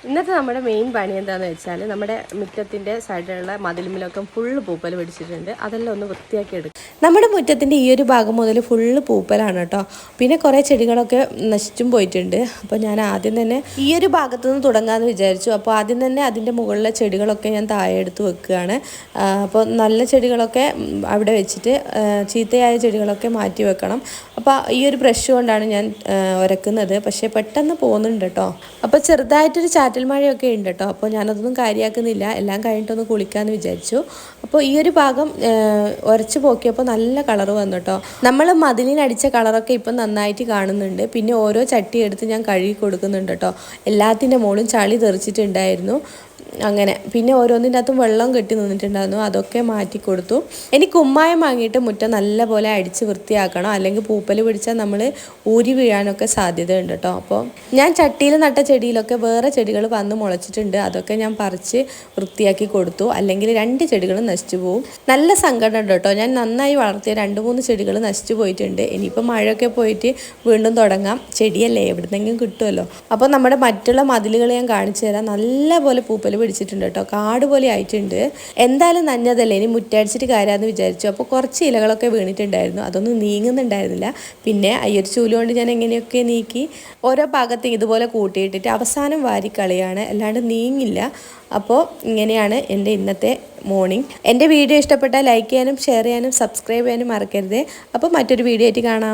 ഇന്നത്തെ നമ്മുടെ മെയിൻ പണി എന്താണെന്ന് വെച്ചാൽ നമ്മുടെ മുറ്റത്തിൻ്റെ സൈഡിലുള്ള മതിലുമിലൊക്കെ ഫുള്ള് പൂപ്പൽ പിടിച്ചിട്ടുണ്ട്. അതെല്ലാം ഒന്ന് വൃത്തിയാക്കി എടുക്കും. നമ്മുടെ മുറ്റത്തിൻ്റെ ഈ ഒരു ഭാഗം മുതൽ ഫുള്ള് പൂപ്പലാണ് കേട്ടോ. പിന്നെ കുറേ ചെടികളൊക്കെ നശിച്ചും പോയിട്ടുണ്ട്. അപ്പോൾ ഞാൻ ആദ്യം തന്നെ ഈ ഒരു ഭാഗത്തു നിന്ന് തുടങ്ങാമെന്ന് വിചാരിച്ചു. അപ്പോൾ ആദ്യം തന്നെ അതിൻ്റെ മുകളിലെ ചെടികളൊക്കെ ഞാൻ താഴെ എടുത്ത് വെക്കുകയാണ്. അപ്പോൾ നല്ല ചെടികളൊക്കെ അവിടെ വെച്ചിട്ട് ചീത്തയായ ചെടികളൊക്കെ മാറ്റി വെക്കണം. അപ്പോൾ ഈ ഒരു ബ്രഷ് കൊണ്ടാണ് ഞാൻ ഉരക്കുന്നത്. പക്ഷേ പെട്ടെന്ന് പോകുന്നുണ്ട് കേട്ടോ. അപ്പോൾ ചെറുതായിട്ടൊരു ചാറ്റൽ മഴയൊക്കെ ഉണ്ട് കേട്ടോ. അപ്പോൾ ഞാനതൊന്നും കാര്യമാക്കുന്നില്ല. എല്ലാം കഴിഞ്ഞിട്ടൊന്ന് കുളിക്കാമെന്ന് വിചാരിച്ചു. അപ്പോൾ ഈ ഒരു ഭാഗം ഉരച്ച് പോക്കിയപ്പോൾ നല്ല കളർ വന്നു കേട്ടോ. നമ്മൾ മതിലിനടിച്ച കളറൊക്കെ ഇപ്പം നന്നായിട്ട് കാണുന്നുണ്ട്. പിന്നെ ഓരോ ചട്ടി എടുത്ത് ഞാൻ കഴുകി കൊടുക്കുന്നുണ്ട് കേട്ടോ. എല്ലാത്തിൻ്റെ മുകളിലും ചളി തെറിച്ചിട്ടുണ്ടായിരുന്നു. അങ്ങനെ പിന്നെ ഓരോന്നിൻ്റെ അകത്തും വെള്ളം കെട്ടി നിന്നിട്ടുണ്ടായിരുന്നു. അതൊക്കെ മാറ്റി കൊടുത്തു. ഇനി കുമ്മായം വാങ്ങിയിട്ട് മുറ്റം നല്ലപോലെ അടിച്ച് വൃത്തിയാക്കണം. അല്ലെങ്കിൽ പൂപ്പൽ പിടിച്ചാൽ നമ്മൾ ഊരി വീഴാനൊക്കെ സാധ്യതയുണ്ട് കേട്ടോ. അപ്പോൾ ഞാൻ ചട്ടിയിൽ നട്ട ചെടിയിലൊക്കെ വേറെ ചെടികൾ വന്ന് മുളച്ചിട്ടുണ്ട്. അതൊക്കെ ഞാൻ പറിച്ച് വൃത്തിയാക്കി കൊടുത്തു. അല്ലെങ്കിൽ 2 ചെടികളും നശിച്ചു പോകും. നല്ല സങ്കടം ഉണ്ട് കേട്ടോ. ഞാൻ നന്നായി വളർത്തിയ 2-3 ചെടികൾ നശിച്ചു പോയിട്ടുണ്ട്. ഇനിയിപ്പോൾ മഴയൊക്കെ പോയിട്ട് വീണ്ടും തുടങ്ങാം. ചെടിയല്ലേ, എവിടുന്നെങ്കിലും കിട്ടുമല്ലോ. അപ്പോൾ നമ്മുടെ മറ്റുള്ള മതിലുകൾ ഞാൻ കാണിച്ചു തരാം. നല്ലപോലെ പൂപ്പൽ പിടിച്ചിട്ടുണ്ട് കേട്ടോ. കാട് പോലെ ആയിട്ടുണ്ട്. എന്തായാലും നഞ്ഞതല്ലേ, ഇനി മുറ്റടിച്ചിട്ട് കാര്യമെന്ന് വിചാരിച്ചു. അപ്പോൾ കുറച്ച് ഇലകളൊക്കെ വീണിട്ടുണ്ടായിരുന്നു. അതൊന്നും നീങ്ങുന്നുണ്ടായിരുന്നില്ല. പിന്നെ അയ്യൊരു ചൂല് കൊണ്ട് ഞാൻ എങ്ങനെയൊക്കെ നീക്കി ഓരോ ഭാഗത്ത് ഇതുപോലെ കൂട്ടിയിട്ടിട്ട് അവസാനം വാരിക്കളിയാണ്. അല്ലാണ്ട് നീങ്ങില്ല. അപ്പോൾ ഇങ്ങനെയാണ് എൻ്റെ ഇന്നത്തെ മോർണിംഗ്. എൻ്റെ വീഡിയോ ഇഷ്ടപ്പെട്ടാൽ ലൈക്ക് ചെയ്യാനും ഷെയർ ചെയ്യാനും സബ്സ്ക്രൈബ് ചെയ്യാനും മറക്കരുത്. അപ്പോൾ മറ്റൊരു വീഡിയോ ആയിട്ട് കാണാം.